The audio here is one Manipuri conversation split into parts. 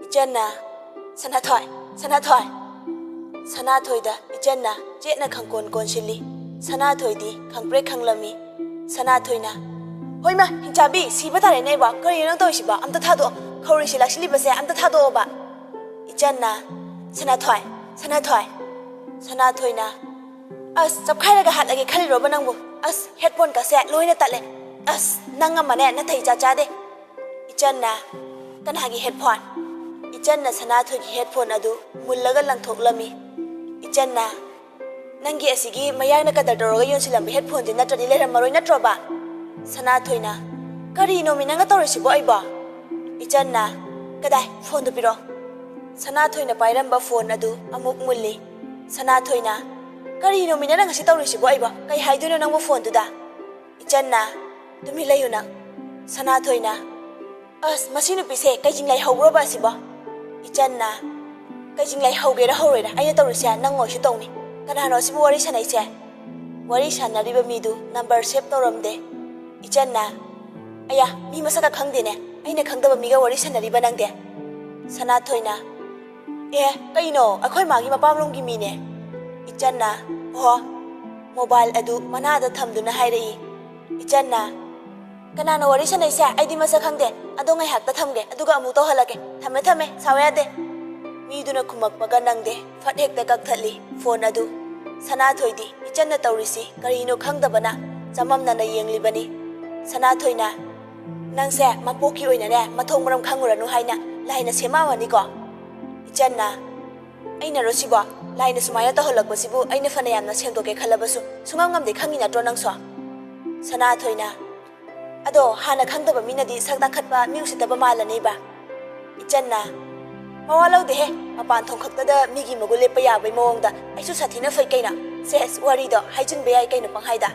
Ichana, Sanathoi, Sanathoi. Sanathoi da Ichana, Jetna Kankon Konshili. Sanathoi di Kankbre Kanglami. Sanathoi na. Hoima, Hinchabi, Sibatare neighbor, Korean Toshiba, am the Tado, Korishi Lashilibase, am the Tado oba. Ichana, Sanathoi, Sanathoi. Sanathoi na. Us, Sapkaga hat like a Kali Robanango. Us, headphone cassette, Loina Tale. Us, Nangamane, Natai Jade. Ichana, Kanhagi headphone. Ichana Sanathoi headphone adu, Mulaga Lantoklami. Ichana Nangi Asigi, Mayana Kadadoro, Yunsilam headphone in Natali Letter Marina Troba. Sanathoi na. Kari no Minangatorishi boyba. Ichana, Kadai, phone the biro. Sanathoi na Pairamba phone adu, Amuk Mulli. Sanathoi na. Kari no Minangatorishi boyba, Kai Haiduna number phone to da. Ichana, Tumilayuna. Sanathoi na. Us, Masinu Pise, Kajing like Hobroba Siba. Ichana, Kajing like Hogera Horror, I don't say, Nango Shitomi. Kanano Sibuarishan I say. Warishan River Midu, number Septorum de. Ichana, Aya, me Masaka Kangdine, I ne Kangda Miga Warishan Ribanang de. Sanatoina. Kaino, a coin magi, a pamlum gimine. Ichana, oh, mobile adu, manada tamduna hairi. Ichana, Kanano Warishan I say, I did Masakangde, I don't have the tamge, Aduga Muto Halake, Tametame, Sawade. Me do not come up Maganangde, Fatek the Gaktali, for Nadu. Sanatoidi, Ichana Taurisi, Karino Kangdabana, Zamam Nana Yang Libani. Sanatoina Nangse, Mapoki in a Matomram Kangura no Haina, Lina Semawa Nigo. Ichana Aina Rosiba, Linus Mayata Holakosibu, Aina Fanayana Sendoke Kalabasu, Sumangam de Kangina Dronangso. Sanatoina Ado, Hana Kangdaba Minadi, Sagda Katba, music of a mile neighbor. Ichana Mawalo de he, upon Tonkata, Migi Mogulepaya by Monda, I should satina Fakena, says Warido, Hijin Bay Kaina Panghaida.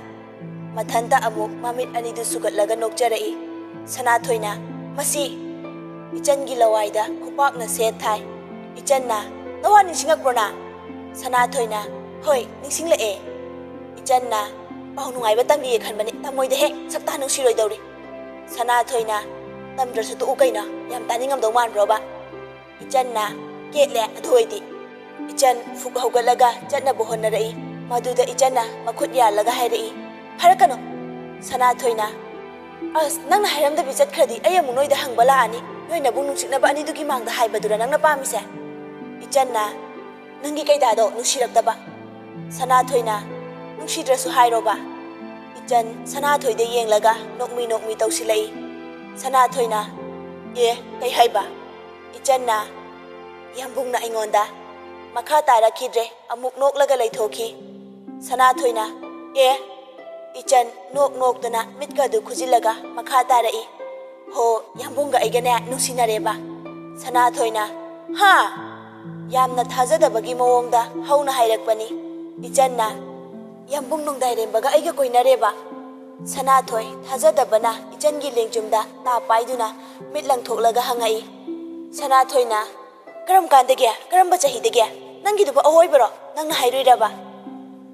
Matanta Amuk, Mamit Anidu Sugat Laganok Jerai. Sanatoina, Masi Ichangilawaida, Kupakna said Thai. Ichana, no one in Singapore. Sanatoina, Hoi, Nisingla E. Ichana, Paunai Batangi Kanmani, Tamoy de he, Satano Shirodori. Sanatoina, Tamdras to Ukaina, Yam Tanning of the one roba. Ichana, Gatele, Atoidi. Ichan, Fukahogalaga, Jana Bohonarai, Maduda Ichana, Makutya Lagahari. Harakano, Sanatoina. As Nang Haram the Visit Credi, I am Munoy the Hangbalani, no in a Bunuk Nabani to Kimang the Hybadura Pamise. Ichana, Nangi Kaidado, Nushirab Daba. Sanatoina, Nushidra Suhairoba. Ichan, Sanatoi the Yang Laga, knock me Tosilei. Sanatoina, Ye, Kaihaiba. Ichana, Yambungna Ingonda. Makata Rakidre, a Muknok Lagalay Toki. Sanatoina, Ye. Ichan, nok dana, mitka du Kuzilaga, Makata rai. Ho, Yambunga Igana, Nusinareba. Sanatoina. Ha! Yamna Tazada Bagimo Wonda, Hauna Hairakbani. Ichana. Yambung Dirembaga Iga Koinareba. Sanatoi, Tazada Bana, Ichangi Lingjumda, Ta Paiduna, Mitlang Tolaga Hangai. Sanatoina. Karam Kandagia, Karambachahidagia, Nangiduba Oibero, Nanga Hairaba.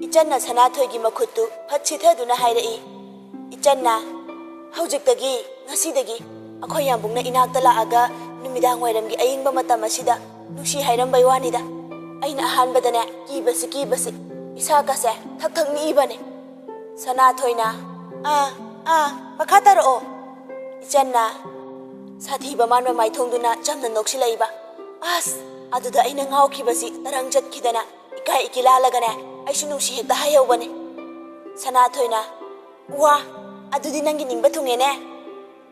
Ichana Sanatoigi Makutu, Pachita Duna Haidai. Ichana Hojikagi, Nasidagi, Akoyambuna Inatala Aga, Numidang Wedamgi, Aimba Matamasida, Nushi Hiram by Wanida. Aina Hanbadana, Kibasi, Isakase, Taktang Ibane. Sanatoina, Makataro. Ichana Satiba Manwa my Tongduna, Jamna Noxilaiba. As, Aduda Inangao Kibasi, Tarangjat Kidana, Ikai Ikilalagana. I should know she had the higher one. Sanatoina. Wa, Adudi Nangining Batungene.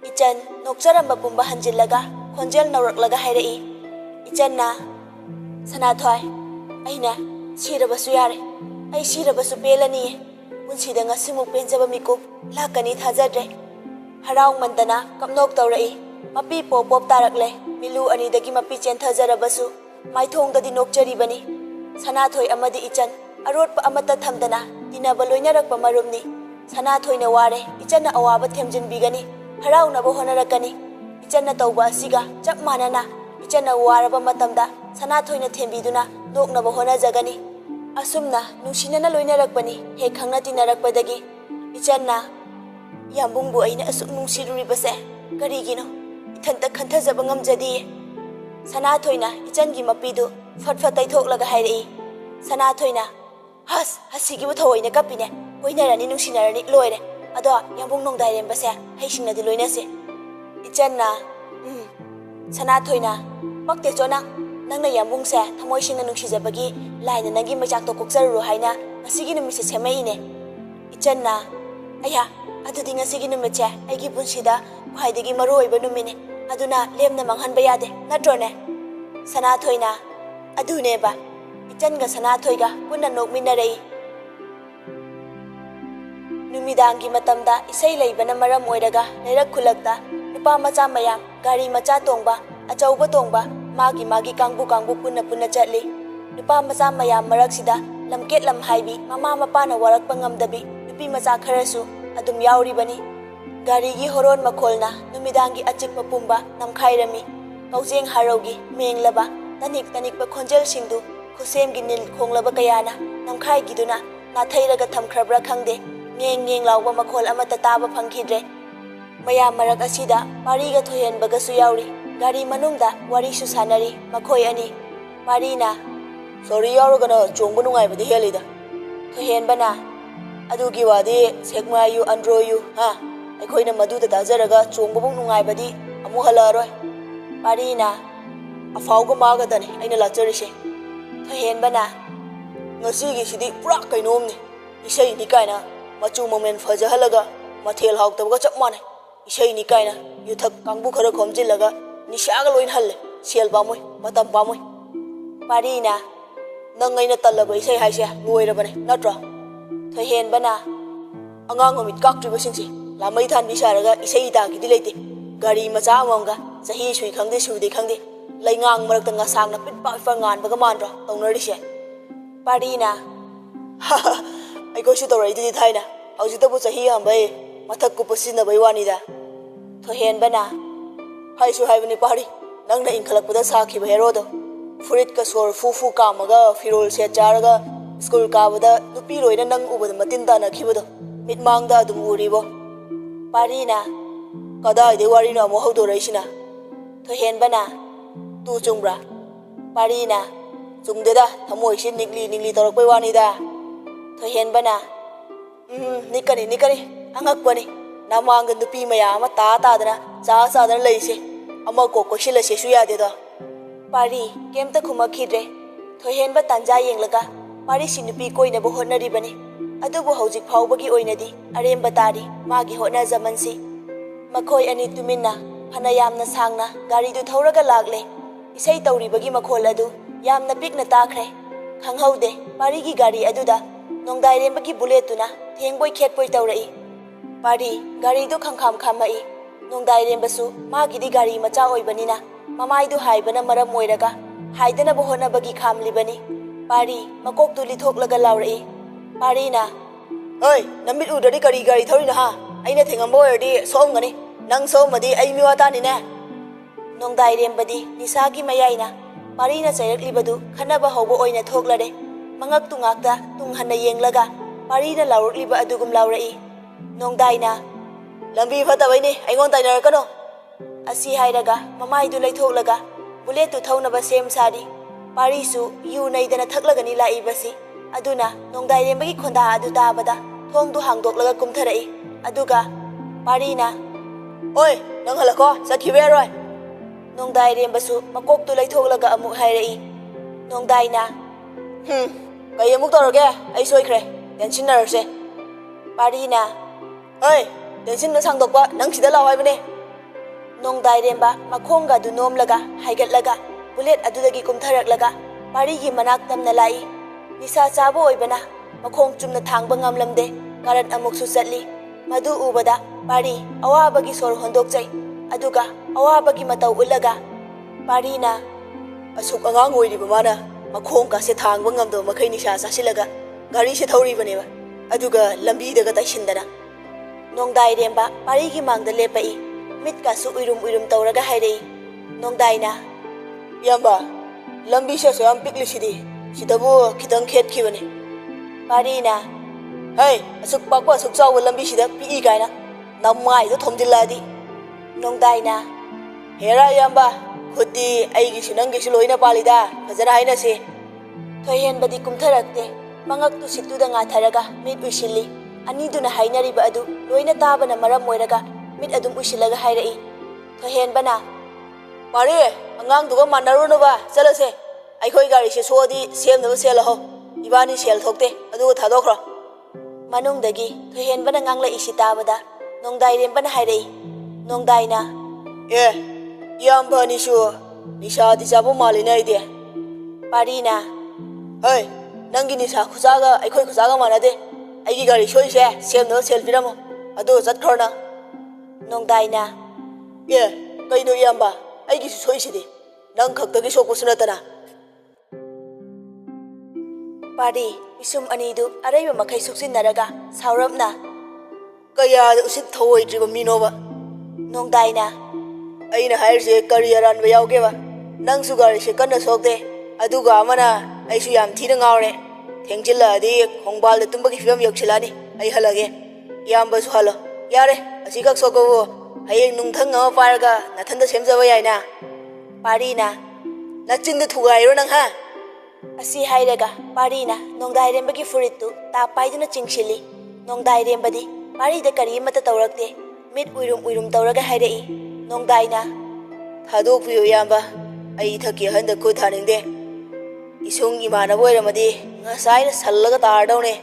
Ichan, Noxaramba Pumba Hanjilaga, Conjel Norok Laga Haidai. Ichana Sanatoi. Aina, Shirabasuyare. I Shirabasupelani. When she dang a simu pensabamico, Lakani Hazadre. Harang Mandana, Kamnok Taurai. Mapipo Pop Tarakle, Milu Ani the Gimapic and Tazarabasu. My tongue the Dinok Jaribani. Sanatoi Amadi Ichan. Arot pa amata thamdana dinabaloina rakpa marumni Sanathoina ware ichana awaba themjin bigani harauna bo honarakani ichana tawba asiga chap manana ichana waraba matamda Sanathoina thembiduna dokna bo honajagani asumna nungsinana loinarakpani he khangna tinarakpadagi ichana yambungbu aina asuk nungsiruribase karigino ithanta khanthajaba ngamjadi Sanathoi ichanggi mapidu fat fat taithok hairei. Sanathoi has hasigi buthoine kapine koinarani nungsinarani loire ado yambung nongdairem base heisingnadi loinase ichanna Sanathoi pakte chona nangna yambungse thamoisingna nungsijabagi laina nangi machak to kokjaruru haina ngasigi numise semeine ichanna aya adudi ngasigi numitse aigi punsida khwaidagi maroiba numine aduna lemna manghanba yade natrone Sanathoi aduneba ichanga Sanathoi ga punna nokminarei numidangi matamda isai leibana maram oiraga lerak khulakta nupa macha mayam gari macha tongba achauba tongba magi kangbu punna chatli nupa macha mayam maraksida lamket lam haibi mama mapana warakpa ngamdabi nupi macha kharasu adum yauri bani gari gi horon makholna numidangi achikpa pumba namkhairami kaujeng harogi menglaba tanik ba khonjel singdu khusem gi nil khonglaba kayana namkhai giduna nathairaga thamkhrabra khangde ngeng lawba makhol amata taba phangkhidre mayam marak asida pariga thoyen bagasu yauri gari manungda wari su sanari makhoi ani parina sorry yaurugana chongbu nungai badi helida thoyen bana adugi wadi sekmayu androyu ha aikhoina maduda dazaraga chongbu bung nungai badi amu halaroi parina afauga maga dani aina lacharise thoyen bana ngasigi sidi pura kainomni isai ni kaina machu momen fajahalaga mathel hawtabga chap mane isai ni kaina yuthak kangbu khara khomjilaga nishaga loin halle sel pamoi matam pamoi parina nangaina talaba isai haise loirabane natra thohen bana angang omit kaktriba singsi lamai than bisaraga isai ta gi dileite gari macha amanga sahi sui khangde sude khangde laingang marakta ngasangna pitpa fa ngan baga mandra tongnarise parina ai ko su torai di thaina hauji bu sahi hambai mathak ku pasina bai wani da thohen bana hai su hai bani pari nangna inkhalak pada sakhi ba hero do furit ka sor fu kamaga firol se charaga school ka bada nupi loina nang ubada matin da na khibado mitmang da dum uribo parina kada de wari na mo haudo raisina thohen bana tu chungbra parina chungdeda thamoi sin nikli torak bai wani da thohen bana nikani angak bani namang nupi maya ma ta dana cha dana leise ama ko sila se su yade da pari kemta khuma khidre thohen ba tanja yenglaga pari sinupi koina bo honari bani adubu hojik phawbagi oinadi aremba tari magi hona zamansi makhoi ani tuminna phana yamna sangna gari du thoraga lagle isai tawribagi makhol adu yamna pikna takhre khanghaude pari gi gari aduda nongdairembagi bullet tuna thengboy khetboy tawrai pari gari du khangkham khamai nongdairembasu magi di gari macha oibanina mamai du haibana maram oiraga haidana bo honabagi khamlibani pari makok tu lithoklaga lawrai parina oi namit udari gari thorina ha aina thengamba oirdi somgani nang somadi ai miwata ni ne nongdairembadi nisagi mayaina parina chairaklibadu khanaba hobo oina thoklare mangak tungakta tunghanna yenglaga parina lawrliba adugum lawrai nongdaina lambi phatabaini aingon tainar asi hairaga mamai du laithoklaga bullet tu thaunaba sem sari parisu yu naidana thaklagani laibasi aduna nongdairembagi khonda adu tabada thong du hangdoklaga kumtharai aduga parina oi nang halako sakhibe roi nongdairembasu makok tu laithoklaga amuk hairai nongdaina kai amuk toroge ai soikhre tension narse parina oi tension na sangdokpa nang sida lawai bane nongdairemba makhonga du nomlaga haigatlaga bullet adudagi kumtharaklaga pari gi manak tamna lai nisa chabo oibana makhong chumna thangba ngamlamde karan amuk su chatli madu ubada pari awabagi sor hondok chai aduga awabagi matau ulaga parina asuk angang oiriba mana makhong ka se thangba ngamdo makhai nisa chasilaga gari se thauri bane ba aduga lambi daga taisindana nongdairemba pari gi mangda lepai mit ka su uirum tauraga hairei nongdaina yamba lambi se so am pikli sidi sidabu kitang khet khibane parina hey asuk pakwa asuk chaw lambi sida pi kaina namai do thomjiladi nongdaina hera yamba ꯈꯨꯠꯇꯤ ꯑꯩꯒꯤꯁꯨ ꯅꯪꯒꯤꯁꯨ ꯂꯣꯏꯅ ꯄꯥꯜꯂꯤꯗ ꯐꯖꯅ ꯍꯥꯏꯅꯁꯤ ꯊꯣꯏꯍꯦꯟꯕꯗꯤ ꯀꯨꯝꯊꯔꯛꯇꯦ ꯃꯉꯛꯇꯨ ꯁꯤꯠꯇꯨꯗ ꯉꯥꯊꯔꯒ ꯃꯤꯠ ꯎꯏꯁꯤꯜꯂꯤ ꯑꯅꯤꯗꯨꯅ ꯍꯥꯏꯅꯔꯤꯕ ꯑꯗꯨ ꯂꯣꯏꯅ ꯇꯥꯕꯅ ꯃꯔꯝ ꯑꯣꯏꯔꯒ ꯃꯤꯠ ꯑꯗꯨꯝ ꯎꯏꯁꯤꯜꯂꯒ ꯍꯥꯏꯔꯛꯏ ꯊꯣꯏꯍꯦꯟꯕꯅ ꯄꯥꯔꯤ ꯑꯉꯥꯡꯗꯨꯒ ꯃꯥꯟꯅꯔꯨꯅꯕ ꯆꯠꯂꯁꯦ ꯑꯩꯈꯣꯏ ꯒꯥꯔꯤꯁꯦ ꯁꯣꯛꯑꯗꯤ ꯁꯦꯝꯅꯕ ꯁꯦꯜꯂꯍꯣ 이반이 셀 톡대 ꯑꯗꯨꯒ ꯊꯥꯗꯣꯛꯈ꯭ꯔꯣ ꯃꯅꯨꯡꯗꯒꯤ ꯊꯣꯏꯍꯦꯟꯕꯅ ꯉꯥꯡꯂꯛꯏꯁꯤ ꯇꯥꯕꯗ ꯅꯣꯡꯗꯥꯏꯔꯦꯝꯕꯅ ꯍꯥꯏꯔꯛꯏ ꯅꯣꯡꯗꯥꯏꯅ ꯏꯌꯥꯝꯕ ꯑꯅꯤꯁꯨ ꯅꯤꯁꯥꯗꯤ ꯆꯥꯕ ꯃꯥꯜꯂꯤꯅ ꯑꯩꯗꯤ ꯄꯥꯔꯤꯅ ꯍꯩ ꯅꯪꯒꯤ ꯅꯤꯁꯥ ꯈꯨꯆꯥꯒ ꯑꯩꯈꯣꯏ ꯈꯨꯆꯥꯒ ꯃꯥꯟꯅꯗꯦ ꯑꯩꯒꯤ ꯒꯥꯔꯤ ꯁꯣꯏꯁꯦ ꯁꯦꯝꯅꯕ ꯁꯦꯜ ꯄꯤꯔꯝꯃꯣ ꯑꯗꯨꯒ ꯆꯠꯈ꯭ꯔꯣ ꯅꯪ ꯅꯣꯡꯗꯥꯏꯅ ꯀꯩꯅꯣ ꯏꯌꯥꯝꯕ ꯑꯩꯒꯤꯁꯨ ꯁꯣꯏꯁꯤꯗꯤ ꯅꯪ ꯈꯛꯇꯒꯤ ꯁꯣꯛꯄꯁꯨ ꯅꯠꯇꯅ ꯄꯥꯔꯤ ꯄꯤꯁꯨꯝ ꯑꯅꯤꯗꯨ ꯑꯔꯩꯕ ꯃꯈꯩ ꯁꯨꯛꯆꯤꯟꯅꯔꯒ ꯁꯥꯎꯔꯞꯅ ꯀꯌꯥꯗ ꯎꯁꯤꯠ ꯊꯧꯑꯣꯏꯗ꯭ꯔꯤꯕ ꯃꯤꯅꯣꯕ ꯅꯣꯡꯗꯥꯏꯅ ꯑꯩꯅ ꯍꯥꯏꯔꯤꯁꯦ ꯀꯔꯤ ꯑꯔꯥꯟꯕ ꯌꯥꯎꯒꯦꯕ ꯅꯪꯁꯨ ꯒꯥꯔꯤꯁꯦ ꯀꯟꯅ ꯁꯣꯛꯇꯦ ꯑꯗꯨꯒ ꯑꯃꯅ ꯑꯩꯁꯨ ꯌꯥꯝ ꯊꯤꯅ ꯉꯥꯎꯔꯦ ꯊꯦꯡꯖꯤꯜꯂꯛꯑꯗꯤ ꯈꯣꯡꯕꯥꯜꯗ ꯇꯨꯝꯕꯒꯤ ꯐꯤꯕꯝ ꯌꯧꯁꯤꯜꯂꯛꯑꯅꯤ ꯑꯩ ꯍꯜꯂꯒꯦ ꯏꯌꯥꯝꯕꯁꯨ ꯍꯜꯂꯣ ꯌꯥꯔꯦ ꯑꯁꯤꯈꯛ ꯁꯣꯛꯀꯕꯨ ꯍꯌꯦꯡ ꯅꯨꯡꯊꯪ ꯑꯃ ꯄꯥꯏꯔꯒ ꯅꯊꯟꯗ ꯁꯦꯝꯖꯕ ꯌꯥꯏꯅ ꯄꯥꯔꯤꯅ ꯅꯆꯤꯟꯗ ꯊꯨꯒꯥꯏꯔꯣ ꯅꯪ ꯍꯥ ꯑꯁꯤ ꯍꯥꯏꯔꯒ ꯄꯥꯔꯤꯅ ꯅꯣꯡꯗꯥꯏꯔꯦꯝꯕꯒꯤ ꯐꯨꯔꯤꯠꯇꯨ ꯇꯥꯞ ꯄꯥꯏꯗꯨꯅ ꯆꯤꯡꯁꯤꯜꯂꯤ ꯅꯣꯡꯗꯥꯏꯔꯦꯝꯕꯗꯤ ꯄꯥꯔꯤꯗ ꯀꯔꯤꯃꯠꯇ ꯇꯧꯔꯛꯇꯦ ꯃꯤꯠ ꯎꯏꯔꯨꯝ ꯎꯏꯔꯨꯝ ꯇꯧꯔꯒ ꯍꯥꯏꯔꯛꯏ ꯅꯣꯡꯗꯥꯏꯅ ꯊꯥꯗꯣꯛꯄꯤꯌꯨ ꯏꯌꯥꯝꯕ ꯑꯩ ꯏꯊꯛꯀꯤ ꯑꯍꯟꯗ ꯈꯨꯠ ꯊꯥꯅꯤꯡꯗꯦ ꯏꯁꯨꯡ ꯏꯃꯥꯟꯅꯕ ꯑꯣꯏꯔꯝꯃꯗꯤ ꯉꯁꯥꯏꯅ ꯁꯜꯂꯒ ꯇꯥꯔꯗꯧꯅꯦ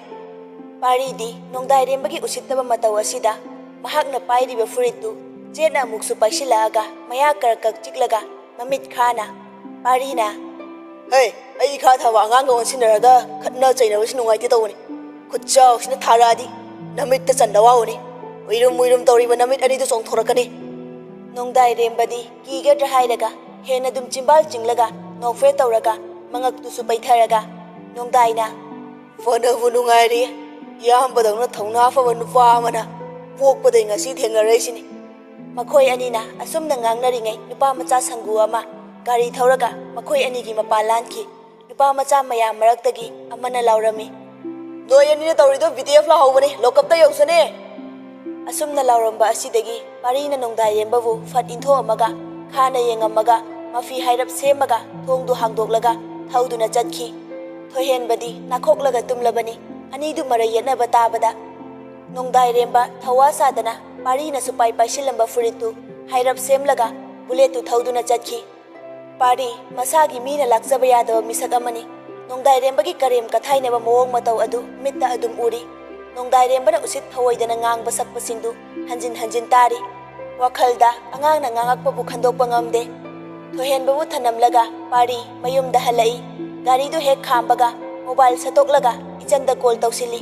ꯄꯥꯔꯤꯗꯤ ꯅꯣꯡꯗꯥꯏꯔꯦꯝꯕꯒꯤ ꯎꯁꯤꯠꯇꯕ ꯃꯇꯧ ꯑꯁꯤꯗ ꯃꯍꯥꯛꯅ ꯄꯥꯏꯔꯤꯕ ꯐꯨꯔꯤꯠꯇꯨ ꯆꯦꯠꯅ ꯑꯃꯨꯛꯁꯨ ꯄꯥꯏꯁꯤꯜꯂꯛꯑꯒ ꯃꯌꯥ ꯀꯔꯀꯛ ꯆꯤꯛꯂꯒ ꯃꯃꯤꯠ ꯈꯥꯅ ꯄꯥꯔꯤꯅ ꯍꯩ ꯑꯩ ꯏꯈꯥ ꯊꯥꯕ ꯑꯉꯥꯡꯒ ꯑꯣꯟꯁꯤꯟꯅꯔꯒ ꯈꯠꯅ ꯆꯩꯅꯕꯁꯤ ꯅꯨꯡꯉꯥꯏꯇꯦ ꯇꯧꯕꯅꯤ ꯈꯨꯠꯆꯥꯎꯁꯤꯅ ꯊꯥꯔꯛꯑꯗꯤ ꯅꯃꯤꯠꯇ ꯆꯟꯗ ꯋꯥꯎꯅꯤ ꯎꯏꯔꯨꯝ ꯎꯏꯔꯨꯝ ꯇꯧꯔꯤꯕ ꯅꯃꯤꯠ ꯑꯅꯤꯗꯨ ꯆꯣꯡꯊꯣꯔꯛꯀꯅꯤ ꯅꯣꯡꯗꯥꯏꯔꯦꯝꯕꯗꯤ ꯀꯤꯒꯗ꯭ꯔꯥ ꯍꯥꯏꯔꯒ ꯍꯦꯟꯅ ꯑꯗꯨꯝ ꯆꯤꯝꯕꯥꯜ ꯆꯤꯡꯂꯒ ꯅꯣꯛꯐꯦꯠ ꯇꯧꯔꯒ ꯃꯉꯛꯇꯨꯁꯨ ꯄꯩꯊꯔꯒ ꯅꯣꯡꯗꯥꯏꯅ ꯐꯅꯕꯨ ꯅꯨꯡꯉꯥꯏꯔꯤ ꯏꯌꯥꯝꯕꯗꯧꯅ ꯊꯧꯅꯥ ꯐꯕ ꯅꯨꯄꯥ ꯑꯃꯅ ꯄꯣꯛꯄꯗꯩ ꯉꯁꯤ ꯊꯦꯡꯅꯔꯛꯏꯁꯤꯅꯤ ꯃꯈꯣꯏ ꯑꯅꯤꯅ ꯑꯁꯨꯝꯅ ꯉꯥꯡꯅꯔꯤꯉꯩ ꯅꯨꯄꯥ ꯃꯆꯥ ꯁꯪꯒꯨ ꯑꯃ ꯒꯥꯔꯤ ꯊꯧꯔꯒ ꯃꯈꯣꯏ ꯑꯅꯤꯒꯤ ꯃꯄꯥ ꯂꯥꯟꯈꯤ ꯅꯨꯄꯥ ꯃꯆꯥ ꯃꯌꯥꯝ ꯃꯔꯛꯇꯒꯤ ꯑꯃꯅ ꯂꯥꯎꯔꯝꯃꯤ ꯅꯣꯏ ꯑꯅꯤꯅ ꯇꯧꯔꯤꯗꯣ BTF ꯂꯥꯍꯧꯕꯅꯤ ꯂꯣꯀꯞꯇ ꯌꯧꯁꯅꯤ ꯑꯁꯨꯝꯅ ꯂꯥꯎꯔꯝꯕ ꯑꯁꯤꯗꯒꯤ ꯄꯥꯔꯤꯅ ꯅꯣꯡꯗꯥꯏꯔꯦꯝꯕꯕꯨ ꯐꯠ ꯏꯟꯊꯣꯛꯑꯝꯃꯒ ꯈꯥꯅ ꯌꯦꯡꯉꯝꯃꯒ ꯃꯐꯤ ꯍꯥꯏꯔꯞ ꯁꯦꯝꯃꯒ ꯊꯣꯡꯗꯨ ꯍꯥꯡꯗꯣꯛꯂꯒ ꯊꯧꯗꯨꯅ ꯆꯠꯈꯤ ꯊꯣꯏꯍꯦꯟꯕꯗꯤ ꯅꯥꯈꯣꯛꯂꯒ ꯇꯨꯝꯂꯕꯅꯤ ꯑꯅꯤꯗꯨ ꯃꯔꯩ ꯌꯦꯠꯅꯕ ꯇꯥꯕꯗ ꯅꯣꯡꯗꯥꯏꯔꯦꯝꯕ ꯊꯧꯋꯥ ꯁꯥꯗꯅ ꯄꯥꯔꯤꯅꯁꯨ ꯄꯥꯏꯁꯤꯜꯂꯝꯕ ꯐꯨꯔꯤꯠꯇꯨ ꯍꯥꯏꯔꯞ ꯁꯦꯝꯂꯒ ꯕꯨꯂꯦꯠꯇꯨ ꯊꯧꯗꯨꯅ ꯆꯠꯈꯤ ꯄꯥꯔꯤ ꯃꯁꯥꯒꯤ ꯃꯤꯅ ꯂꯥꯛꯆꯕ ꯌꯥꯗꯕ ꯃꯤꯁꯛ ꯑꯃꯅꯤ ꯅꯣꯡꯗꯥꯏꯔꯦꯝꯕꯒꯤ ꯀꯔꯦꯝ ꯀꯊꯥꯏꯅꯕ ꯃꯑꯣꯡ ꯃꯇꯧ ꯑꯗꯨ ꯃꯤꯠꯇ ꯑꯗꯨꯝ ꯎꯔꯤ ꯅꯣꯡꯗꯥꯏꯔꯦꯝꯕꯅ ꯎꯁꯤꯠ ꯊꯑꯣꯏꯗꯅ ꯉꯥꯡꯕ ꯁꯛꯄꯁꯤꯡꯗꯨ ꯍꯟꯖꯤꯟ ꯍꯟꯖꯤꯟ ꯇꯥꯔꯤ ꯋꯥꯈꯜꯗ ꯑꯉꯥꯡꯅ ꯉꯥꯡꯉꯛꯄꯕꯨ ꯈꯟꯗꯣꯛꯄ ꯉꯝꯗꯦ ꯊꯣꯏꯍꯦꯟꯕꯕꯨ ꯊꯅꯝꯂꯒ ꯄꯥꯔꯤ ꯃꯌꯨꯝꯗ ꯍꯜꯂꯛꯏ ꯒꯥꯔꯤꯗꯨ ꯍꯦꯛ ꯈꯥꯝꯕꯒ ꯃꯣꯕꯥꯏꯜ ꯁꯠꯇꯣꯛꯂꯒ ꯏꯆꯟꯗ ꯀꯣꯜ ꯇꯧꯁꯤꯜꯂꯤ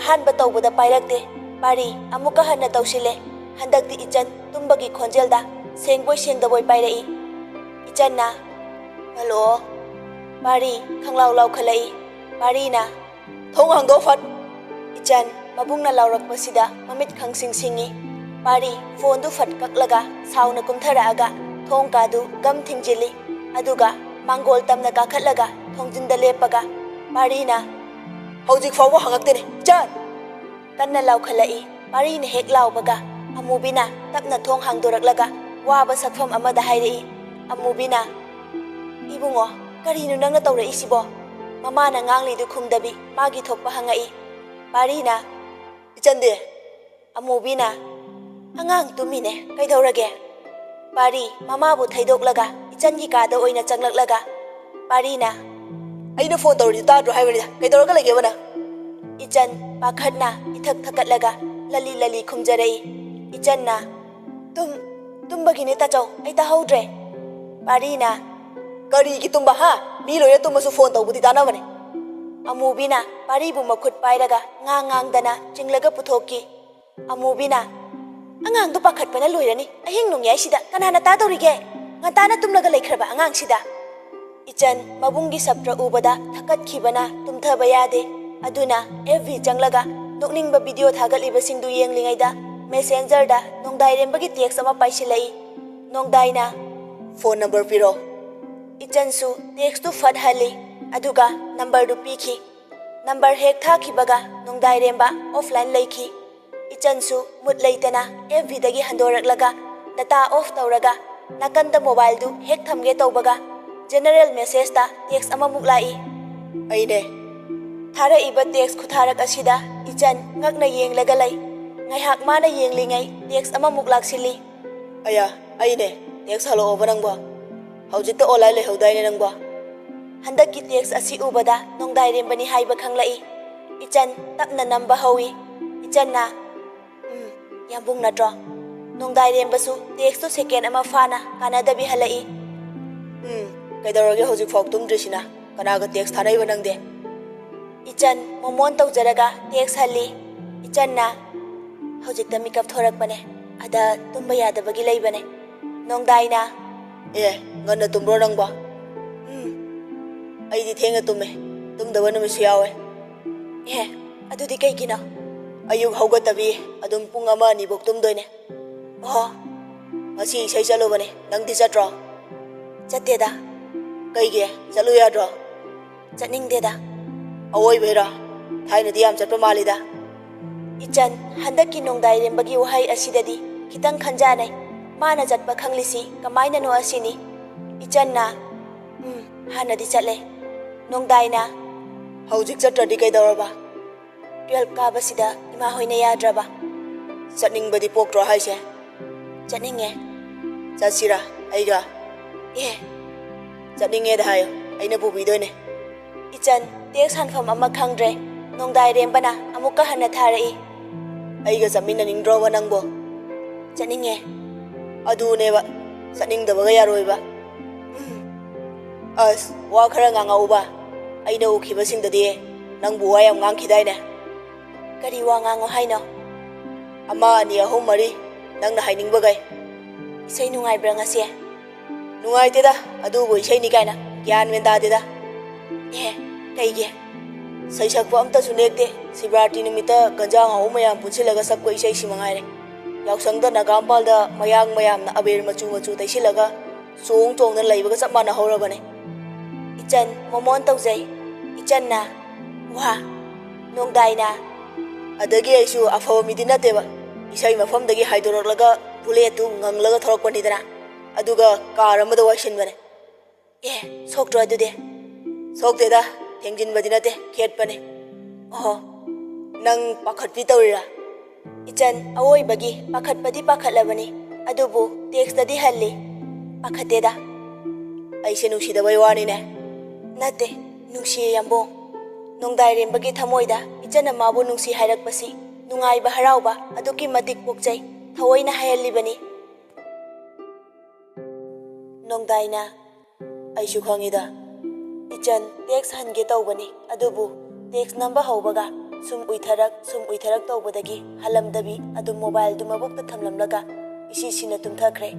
ꯑꯍꯥꯟꯕ ꯇꯧꯕꯗ ꯄꯥꯏꯔꯛꯇꯦ ꯄꯥꯔꯤ ꯑꯃꯨꯛꯀ ꯍꯟꯅ ꯇꯧꯁꯤꯜꯂꯦ ꯍꯟꯗꯛꯇꯤ ꯏꯆꯟ ꯇꯨꯝꯕꯒꯤ ꯈꯣꯟꯖꯦꯜꯗ ꯁꯦꯡꯕꯣꯏ ꯁꯦꯡꯗꯕꯣꯏ ꯄꯥꯏꯔꯛꯏ ꯏꯆꯟꯅ ꯍꯜꯂꯣ ꯄꯥꯔꯤ ꯈꯪꯂꯥꯎ ꯂꯥꯎꯈꯠꯂꯛꯏ ꯄꯥꯔꯤꯅ ꯊꯣꯡ ꯍꯥꯡꯗꯣꯛ ꯐꯠ ꯏꯆꯟ ꯃꯕꯨꯡꯅ ꯂꯥꯎꯔꯛꯄꯁꯤꯗ ꯃꯃꯤꯠ ꯈꯪꯁꯤꯡ ꯁꯤꯡꯉꯤ ꯄꯥꯔꯤ ꯐꯣꯟꯗꯨ ꯐꯠ ꯀꯛꯂꯒ ꯁꯥꯎꯅ ꯀꯨꯝꯊꯔꯛꯑꯒ ꯊꯣꯡ ꯀꯥꯗꯨ ꯒꯝ ꯊꯤꯡꯖꯤꯜꯂꯤ ꯑꯗꯨꯒ ꯃꯥꯡꯒꯣꯜ ꯇꯝꯅ ꯀꯥꯈꯠꯂꯒ ꯊꯣꯡꯖꯤꯟꯗ ꯂꯦꯞꯄꯒ ꯄꯥꯔꯤꯅ ꯍꯧꯖꯤꯛ ꯐꯥꯎꯕ ꯍꯪꯉꯛꯇꯦꯅꯦ ꯏꯆꯟ ꯀꯟꯅ ꯂꯥꯎꯈꯠꯂꯛꯏ ꯄꯥꯔꯤꯅ ꯍꯦꯛ ꯂꯥꯎꯕꯒ ꯑꯃꯨꯕꯤꯅ ꯇꯞꯅ ꯊꯣꯡ ꯍꯥꯡꯗꯣꯔꯛꯂꯒ ꯋꯥꯕ ꯁꯛꯐꯝ ꯑꯃꯗ ꯍꯥꯏꯔꯛꯏ ꯑꯃꯨꯕꯤꯅ 이붕어 ꯀꯔꯤꯅꯣ ꯅꯪꯅ ꯇꯧꯔꯛꯏꯁꯤꯕꯣ ꯃꯃꯥꯅ ꯉꯥꯡꯂꯤꯗꯨ ꯈꯨꯝꯗꯕꯤ ꯃꯥꯒꯤ ꯊꯣꯛꯄ ꯍꯪꯉꯛꯏ ꯄꯥꯔꯤꯅ ꯏꯆꯟꯗꯤ ꯑꯃꯨꯕꯤꯅ ꯑꯉꯥꯡ ꯇꯨꯝꯃꯤꯅꯦ ꯀꯩꯗꯧꯔꯒꯦ ꯄꯥꯔꯤ ꯃꯃꯥꯕꯨ ꯊꯩꯗꯣꯛꯂꯒ ꯏꯆꯟꯒꯤ ꯀꯥꯗ ꯑꯣꯏꯅ ꯆꯪꯂꯛꯂꯒ ꯄꯥꯔꯤꯅ ꯑꯩꯅ ꯐꯣꯟ ꯇꯧꯔꯤꯗꯨ ꯇꯥꯗ꯭ꯔꯣ ꯍꯥꯏꯕꯅꯤꯗ ꯀꯩꯗꯧꯔꯒ ꯂꯩꯒꯦꯕ ꯅꯪ ꯏꯆꯟ ꯄꯥꯈꯠꯅ ꯏꯊꯛ ꯊꯀꯠꯂꯒ ꯂꯂꯤ ꯂꯂꯤ ꯈꯨꯝꯖꯔꯛꯏ ꯏꯆꯟꯅ ꯇꯨꯝꯕꯒꯤꯅꯦ ꯇꯥꯆꯧ ꯑꯩ ꯇꯥꯍꯧꯗ꯭ꯔꯦ ꯄꯥꯔꯤꯅ ꯀꯔꯤꯒꯤ ꯇꯨꯝꯕ ꯍꯥ ꯃꯤ ꯂꯣꯏꯅ ꯇꯨꯝꯃꯁꯨ ꯐꯣꯟ ꯇꯧꯕꯗꯤ ꯇꯥꯅꯕꯅꯦ ꯑꯃꯨꯕꯤꯅ ꯄꯥꯔꯤꯕꯨ ꯃꯈꯨꯠ ꯄꯥꯏꯔꯒ ꯉꯥꯡꯗꯅ ꯆꯤꯡꯂꯒ ꯄꯨꯊꯣꯛꯈꯤ ꯑꯃꯨꯕꯤꯅ ꯑꯉꯥꯡꯗꯨ ꯄꯥꯈꯠꯄꯅ ꯂꯣꯏꯔꯅꯤ ꯑꯍꯤꯡ ꯅꯣꯡꯌꯥꯏꯁꯤꯗ ꯀꯅꯥꯅ ꯇꯥꯗꯧꯔꯤꯒꯦ ꯉꯟꯇꯥꯅ ꯇꯨꯝꯂꯒ ꯂꯩꯈ꯭ꯔꯕ ꯑꯉꯥꯡꯁꯤꯗ ꯏꯆꯟ ꯃꯕꯨꯡꯒꯤ ꯁꯞꯇ꯭ꯔ ꯎꯕꯗ ꯊꯀꯠꯈꯤꯕꯅ ꯇꯨꯝꯊꯕ ꯌꯥꯗꯦ ꯑꯗꯨꯅ FB ꯆꯪꯂꯒ ꯅꯣꯛꯅꯤꯡꯕ ꯚꯤꯗꯤꯑꯣ ꯊꯥꯒꯠꯂꯤꯕꯁꯤꯡꯗꯨ ꯌꯦꯡꯂꯤꯉꯩꯗ ꯃꯦꯁꯦꯟꯖꯔꯗ ꯅꯣꯡꯗꯥꯏꯔꯦꯝꯕꯒꯤ ꯇꯦꯛꯁ ꯑꯃ ꯄꯥꯏꯁꯤꯜꯂꯛꯏ ꯅꯣꯡꯗꯥꯏꯅ ꯐꯣꯟ ꯅꯝꯕꯔ ꯄꯤꯔꯣ ꯏꯆꯟꯁꯨ ꯇꯦꯛꯁꯇꯨ ꯐꯠꯍꯜꯂꯤ ꯑꯗꯨꯒ ꯅꯝꯕꯔꯗꯨ ꯄꯤꯈꯤ ꯅꯝꯕꯔ ꯍꯦꯛ ꯊꯥꯈꯤꯕꯒ ꯅꯣꯡꯗꯥꯏꯔꯦꯝꯕ ꯑꯣꯐꯂꯥꯏꯟ ꯂꯩꯈꯤ ꯏꯆꯟꯁꯨ ꯃꯨꯠ ꯂꯩꯇꯅ FBꯗꯒꯤ ꯍꯟꯗꯣꯔꯛꯂꯒ ꯗꯇꯥ ꯑꯣꯐ ꯇꯧꯔꯒ nakanda mobile du hek thamge tawbaga general message da text amamuk lai aine thara iba text khutharak asida ichan ngakna yenglaga lai ngaihak mana yenglingai text amamuk laksili aya aine text halo obanangba haujita olai le haudaine nangba handak ki text asi ubada nongdai rembani haiba khanglai ichan tapna namba hawi ichan na yambung natro nongdai rembasu text to second ama fana kanadabi halai kaidoroge hojik fok tumdrisina kanaga text thanai banangde ichan momon tawjaraga text hali ichan na hojik ta makeup thorak bane ada tumba yada bagi lai bane nongdai na ngana tumbro nangba aidi thenga tumme tumdaba numisu yawe adudi kai kina ayuk haugattabi adum pung ama ni bok tumdoine ngasi isai chalo bane nangdi chatro chatteda kaige chalu yadro chatningdeda awoi bera thaina di am chatpa malida ichan handaki nongdai rembagi wahai asidadi kitang khanjanai mana chatpa khanglisi kamaina no asini ichan na hanadi chatle nongdai na haujik chatradi kaidoraba 12 kabasida ima hoina yadraba chatningbadi poktro haise chatninge chatsira aiga chatninge da hayo aina pubidoine ichan text hanfam ama khangdre nongdai rembana amuka hanna tharai aiga chamina ningdroba nangbo chatninge aduneba chatningdabaga yaroiba as wa khara ngangauba aina ukhibasingdadi nangbu wa yam ngangkhidaine kari wa ngango haino ama ani ahum mari nangna hainingbagai isai nungai bra ngase nungai teda adu boi isai ni kaina gyan men da teda kaige sai sakpa amta sunekte sibrati numita ganjang ahum mayam punsilaga sakko isai simangai re yausangda nagambal da mayang mayam na aber machu machu taisilaga song tong na laibaga sapmana horabane ichan momon tawjai ichan na wa nongdai na adagi aisu afawa midi nateba isai mafamdagi haidorolaga bulletu nganglaga thorakpanidana aduga car amada waisinbane sokdro adude sokdeda thengjinbadi nate khetpane nang pakhatpi tawrira ichan awoi bagi pakhatpadi pakhatlabani adubu text dadi halli pakhateda aise nusidabay wani ne nate nungsi yambong nongdai rembagi thamoida ichan amabu nungsi hairakpasi nungai ba harauba aduki matik pokjai thawoina hayallibani nongdai na aisu khangida ichan text hange tawbani adubu text number haubaga sum uitharak tawbadagi halamdabi adu mobile du mabukta thamlamlaga isi sina tumthakre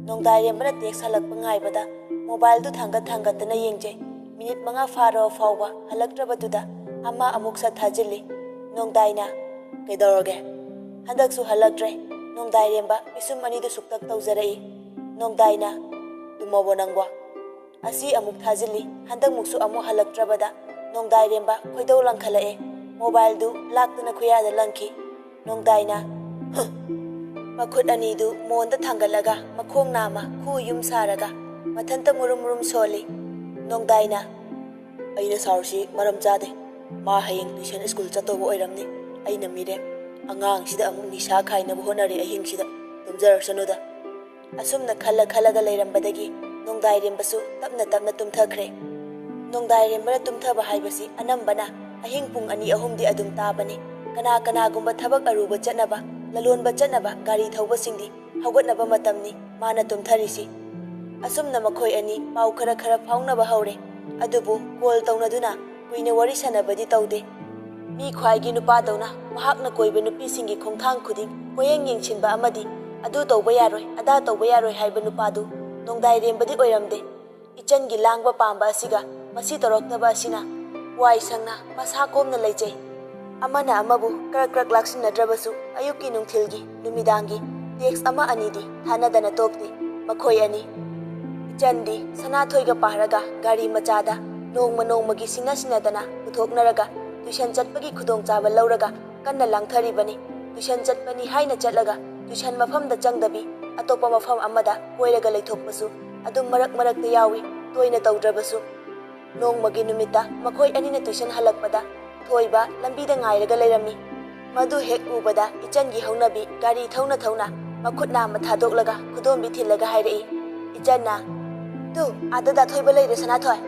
nongdai rembana text halakpa ngaibada mobile du thangatana yengjai minute manga faro fawba halaktrabaduda ama amuksa thajili nongdai na kaidoroge handaksu halaktre nongdai remba isum ani du suktak tawjarai nongdai na tumobo nangwa asi amuk thajili handak muksu amu halaktrabada nongdai remba khoidau langkhalae mobile du laktana khuyada langki nongdai na makhut ani du monda thangalaga makhong nama khu yum saraga mathanta murum soli nongdai na aina sarsi maram jade ma hayeng tuition school chatobo oiramni aina mire angang sida amuk nisa khaina bo honari ahing sida tumjarasanuda asumna khalaga leirambadagi nongdai rembasu tapna tumthakre nongdai rembara tumthaba haibasi anambana ahing pung ani ahumdi adum tabani kana gumba thabak aruba chatnaba lalonba chatnaba gari thauba singdi haugatnaba matamni mana tumtharisi asumna makhoi ani pau khara phaunaba haure adubu call tawnaduna kuina wari sanabadi tawde mi khwaigi nupa dawna mahakna koiba nupi singi khongthang khuding koyeng yengchinba amadi adu tawba yaroi ada tawba yaroi haiba nupadu nongdai rembadi oiramde ichangi langba pamba asiga masi toroknaba asina wai sangna masa komna leijai amana amabu krak laksinnadrabasu ayuki nungthilgi numidangi text ama anidi thanadana tokti makhoi ani chandi sanathoiga pahraga gari machada nongmagi sinadana puthoknaraga tuition chatpagi khudong chaba lauraga kanna langthari bani tuition chatpani haina chatlaga tuition mafamda changdabi ꯑꯇꯣꯞꯄ ꯃꯐꯝ ꯑꯃꯗ ꯀꯣꯏꯔꯒ ꯂꯩꯊꯣꯛꯄꯁꯨ ꯑꯗꯨꯝ ꯃꯔꯛꯇ ꯌꯥꯎꯏ, ꯇꯣꯏꯅ ꯇꯧꯗ꯭ꯔꯕꯁꯨ꯫ ꯅꯣꯡꯃꯒꯤ ꯅꯨꯃꯤꯠꯇ ꯃꯈꯣꯏ ꯑꯅꯤꯅ ꯇꯨꯏꯁꯟ ꯍꯜꯂꯛꯄꯗ ꯊꯣꯏꯕ ꯂꯝꯕꯤꯗ ꯉꯥꯏꯔꯒ ꯂꯩꯔꯝꯃꯤ꯫ ꯃꯗꯨ ꯍꯦꯛ ꯎꯕꯗ ꯏꯆꯟꯒꯤ ꯍꯧꯅꯕꯤ ꯒꯥꯔꯤ ꯊꯧꯅ ꯃꯈꯨꯠ ꯅꯥꯝꯃ ꯊꯥꯗꯣꯛꯂꯒ ꯈꯨꯗꯣꯝꯕꯤ ꯊꯤꯜꯂꯒ ꯍꯥꯏꯔꯛꯏ, "ꯏꯆꯟꯅ, ꯇꯨ ꯑꯥꯗ ꯊꯣꯏꯕ ꯂꯩꯔꯦ ꯁꯅꯥꯊꯣꯏ."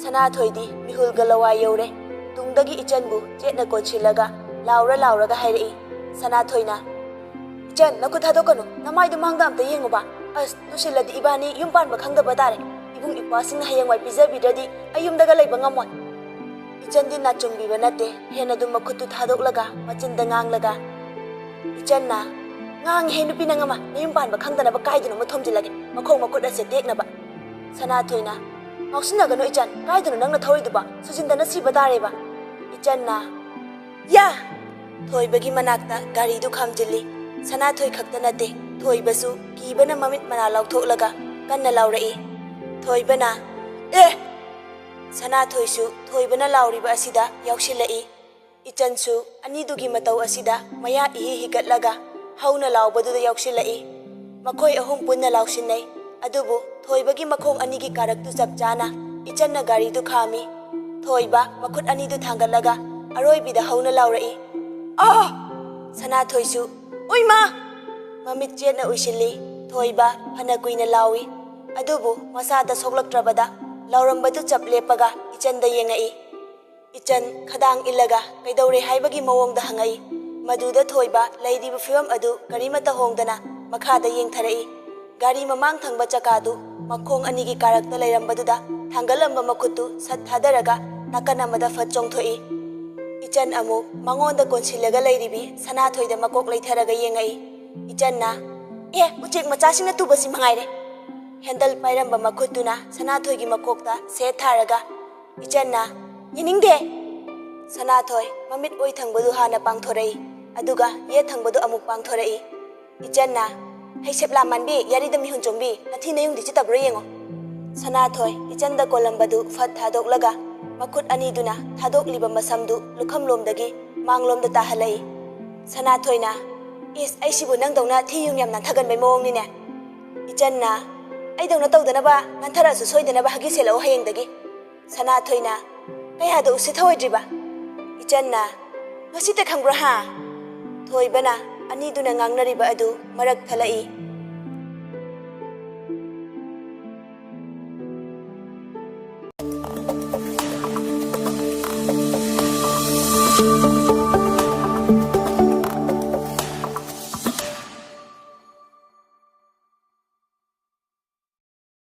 ꯁꯅꯥꯊꯣꯏꯗꯤ ꯃꯤꯍꯨꯜꯒ ꯂꯋꯥꯏ ꯌꯧꯔꯦ꯫ ꯇꯨꯡꯗꯒꯤ ꯏꯆꯟꯕꯨ ꯆꯦꯠꯅ ꯀꯣꯟꯁꯤꯜꯂꯒ ꯂꯥꯎꯔꯒ ꯍꯥꯏꯔꯛꯏ꯫ ꯁꯅꯥꯊꯣꯏꯅ, "ꯏꯆꯟ, ꯅꯈꯨꯠ ꯊꯥꯗꯣꯛꯀꯅꯨ, ꯅꯃꯥꯏꯗꯨ ꯃꯥꯡꯗ ꯑꯝꯇ ꯌꯦꯡꯉꯨꯕ꯫ ꯑꯁ, ꯇꯨꯁꯤꯜꯂꯗꯤ ꯏꯕꯥꯅꯤ ꯌꯨꯝ ꯄꯥꯟꯕ ꯈꯪꯗꯕ ꯇꯥꯔꯦ꯫ ꯏꯕꯨꯡ ꯏꯄ꯭ꯋꯥꯁꯤꯡꯅ ꯍꯌꯦꯡꯋꯥꯏ ꯄꯤꯖꯕꯤꯗ꯭ꯔꯗꯤ ꯑꯩ ꯌꯨꯝꯗꯒ ꯂꯩꯕ ꯉꯝꯃꯣꯏ." ꯏꯆꯟꯗꯤ ꯅꯥꯆꯨꯡꯕꯤꯕ ꯅꯠꯇꯦ, ꯍꯦꯟꯅ ꯑꯗꯨꯝ ꯃꯈꯨꯠꯇꯨ ꯊꯥꯗꯣꯛꯂꯒ ꯃꯆꯤꯟꯗ ꯉꯥꯡꯂꯒ, "ꯏꯆꯟꯅ, ꯉꯥꯡꯉꯤꯍꯦ ꯅꯨꯄꯤ ꯅꯪ ꯑꯃ, ꯅꯌꯨꯝ ꯄꯥꯟꯕ ꯈꯪꯗꯅꯕ ꯀꯥꯏꯗꯅꯣꯃ ꯊꯣꯝꯖꯤꯜꯂꯒꯦ, ꯃꯈꯣꯡ ꯃꯈꯨꯠ ꯑꯁꯦ ꯇꯦꯛꯅꯕ." ꯁꯅꯥꯊꯣꯏꯅ, "ꯉꯥꯎꯁꯤꯟꯅꯒꯅꯨ ꯏꯆꯟ, ꯀꯥꯏꯗꯅꯣ ꯅꯪꯅ ꯊꯧꯔꯤꯗꯨꯕ, ꯁꯨꯖꯤꯟꯗꯅ ꯁꯤꯕ ꯇꯥꯔꯦꯕ." ꯏꯆꯟꯅ, "ꯌꯥ!" ꯊꯣꯏꯕꯒꯤ ꯃꯅꯥꯛꯇ ꯒꯥꯔꯤꯗꯨ ꯈꯥꯝꯖꯤꯜꯂꯤ꯫ ꯁꯅꯥꯊꯣꯏ ꯈꯛꯇ ꯅꯠꯇꯦ, ꯊꯣꯏꯕꯁꯨ ꯀꯤꯕꯅ ꯃꯃꯤꯠ ꯃꯅꯥ ꯂꯥꯎꯊꯣꯛꯂꯒ ꯀꯟꯅ ꯂꯥꯎꯔꯛꯏ꯫ ꯊꯣꯏꯕꯅ, "ꯑꯦ!" ꯁꯅꯥꯊꯣꯏꯁꯨ ꯊꯣꯏꯕꯅ ꯂꯥꯎꯔꯤꯕ ꯑꯁꯤꯗ ꯌꯥꯎꯁꯤꯜꯂꯛꯏ꯫ ꯏꯆꯟꯁꯨ ꯑꯅꯤꯗꯨꯒꯤ ꯃꯇꯧ ꯑꯁꯤꯗ ꯃꯌꯥ ꯏꯍꯤ ꯍꯤꯒꯠꯂꯒ ꯍꯧꯅ ꯂꯥꯎꯕꯗꯨꯗ ꯌꯥꯎꯁꯤꯜꯂꯛꯏ꯫ ꯃꯈꯣꯏ ꯑꯍꯨꯝ ꯄꯨꯟꯅ ꯂꯥꯎꯁꯤꯟꯅꯩ꯫ ꯑꯗꯨꯕꯨ ꯊꯣꯏꯕꯒꯤ ꯃꯈꯣꯡ ꯑꯅꯤꯒꯤ ꯀꯥꯔꯛꯇꯨ ꯆꯞ ꯆꯥꯅ ꯏꯆꯟꯅ ꯒꯥꯔꯤꯗꯨ ꯈꯥꯝꯃꯤ꯫ ꯊꯣꯏꯕ ꯃꯈꯨꯠ ꯑꯅꯤꯗꯨ ꯊꯥꯡꯒꯠꯂꯒ ꯑꯔꯣꯏꯕꯤꯗ ꯍꯧꯅ ꯂꯥꯎꯔꯛꯏ, "ꯑꯥ!" ꯁꯅꯥꯊꯣꯏꯁꯨ, "ꯎꯏꯃꯥ!" ꯃꯃꯤꯠ ꯆꯦꯠꯅ ꯎꯏꯁꯤꯜꯂꯤ꯫ ꯊꯣꯏꯕ ꯐꯅ ꯀꯨꯏꯅ ꯂꯥꯎꯏ, ꯑꯗꯨꯕꯨ ꯃꯁꯥꯗ ꯁꯣꯛꯂꯛꯇ꯭ꯔꯕꯗ ꯂꯥꯎꯔꯝꯕꯗꯨ ꯆꯞ ꯂꯦꯞꯄꯒ ꯏꯆꯟꯗ ꯌꯦꯡꯉꯛꯏ꯫ ꯏꯆꯟ ꯈꯗꯥꯡ ꯏꯜꯂꯒ ꯀꯩꯗꯧꯔꯦ ꯍꯥꯏꯕꯒꯤ ꯃꯑꯣꯡꯗ ꯍꯪꯉꯛꯏ꯫ ꯃꯗꯨꯗ ꯊꯣꯏꯕ ꯂꯩꯔꯤꯕ ꯐꯤꯚꯝ ꯑꯗꯨ ꯀꯔꯤꯃꯠꯇ ꯍꯣꯡꯗꯅ ꯃꯈꯥꯗ ꯌꯦꯡꯊꯔꯛꯏ꯫ ꯒꯥꯔꯤ ꯃꯃꯥꯡ ꯊꯪꯕ ꯆꯀꯥꯗꯨ ꯃꯈꯣꯡ ꯑꯅꯤꯒꯤ ꯀꯥꯔꯛꯇ ꯂꯩꯔꯝꯕꯗꯨꯗ ꯊꯥꯡꯒꯠꯂꯝꯕ ꯃꯈꯨꯠꯇꯨ ꯁꯠ ꯊꯥꯗꯔꯒ ꯅꯥꯀꯟ ꯑꯃꯗ ꯐꯠ ꯆꯣꯡꯊꯣꯛꯏ꯫ ꯏꯆꯟ ꯑꯃꯨꯛ ꯃꯉꯣꯟꯗ ꯀꯣꯟꯁꯤꯜꯂꯒ ꯂꯩꯔꯤꯕꯤ ꯁꯅꯥꯊꯣꯏꯗ ꯃꯀꯣꯛ ꯂꯩꯊꯔꯒ ꯌꯦꯡꯉꯛꯏ꯫ ꯏꯆꯟꯅ, "ꯑꯦ, ꯎꯆꯦꯛ ꯃꯆꯥꯁꯤꯡꯅ ꯇꯨꯕꯁꯤ ꯃꯉꯥꯏꯔꯦ." ꯍꯦꯟꯗꯜ ꯄꯥꯏꯔꯝꯕ ꯃꯈꯨꯠꯇꯨꯅ ꯁꯅꯥꯊꯣꯏꯒꯤ ꯃꯀꯣꯛꯇ ꯁꯦꯠ ꯊꯥꯔꯒ ꯏꯆꯟꯅ, "ꯌꯦꯡꯅꯤꯡꯗꯦ." ꯁꯅꯥꯊꯣꯏ ꯃꯃꯤꯠ ꯑꯣꯏ ꯊꯪꯕꯗꯨ ꯍꯥꯟꯅ ꯄꯥꯡꯊꯣꯔꯛꯏ, ꯑꯗꯨꯒ ꯌꯦꯠ ꯊꯪꯕꯗꯨ ꯑꯃꯨꯛ ꯄꯥꯡꯊꯣꯔꯛꯏ꯫ ꯏꯆꯟꯅ, "ꯍꯩꯁꯦꯞꯂꯥ ꯃꯥꯟꯕꯤ, ꯌꯥꯔꯤꯗ ꯃꯤꯍꯨꯟ ꯆꯣꯡꯕꯤ, ꯅꯊꯤ ꯅꯌꯨꯡꯗꯤ ꯆꯤꯠꯇꯕ꯭ꯔꯣ ꯌꯦꯡꯉꯣ." ꯁꯅꯥꯊꯣꯏ ꯏꯆꯟꯗ ꯀꯣꯜꯂꯝꯕꯗꯨ ꯐꯠ ꯊꯥꯗꯣꯛꯂꯒ ꯃꯈꯨꯠ ꯑꯅꯤꯗꯨꯅ ꯊꯥꯗꯣꯛꯂꯤꯕ ꯃꯁꯝꯗꯨ ꯂꯨꯈꯝꯂꯣꯝꯗꯒꯤ ꯃꯥꯡꯂꯣꯝꯗ ꯇꯥꯍꯜꯂꯛꯏ꯫ ꯁꯅꯥꯊꯣꯏꯅ, "ꯏꯁ, ꯑꯩꯁꯤꯕꯨ ꯅꯪꯗꯧꯅ ꯊꯤ ꯌꯨꯡ ꯌꯥꯝ ꯅꯥꯟꯊꯒꯟꯕꯩ ꯃꯑꯣꯡꯅꯤꯅꯦ." ꯏꯆꯟꯅ, "ꯑꯩꯗꯧꯅ ꯇꯧꯗꯅꯕ ꯅꯥꯟꯊꯔꯛꯑꯁꯨ ꯁꯣꯏꯗꯅꯕ ꯍꯒꯤ ꯁꯦꯠꯂꯛꯑꯣ ꯍꯌꯦꯡꯗꯒꯤ." ꯁꯅꯥꯊꯣꯏꯅ, "ꯀꯌꯥꯗ ꯎꯁꯤꯠ ꯊꯑꯣꯏꯗ꯭ꯔꯤꯕ?" ꯏꯆꯟꯅ, "ꯉꯁꯤꯇ ꯈꯪꯕ꯭ꯔꯣ ꯍꯥ?" ꯊꯣꯏꯕꯅ ꯑꯅꯤꯗꯨꯅ ꯉꯥꯡꯅꯔꯤꯕ ꯑꯗꯨ ꯃꯔꯛ ꯊꯠꯂꯛꯏ꯫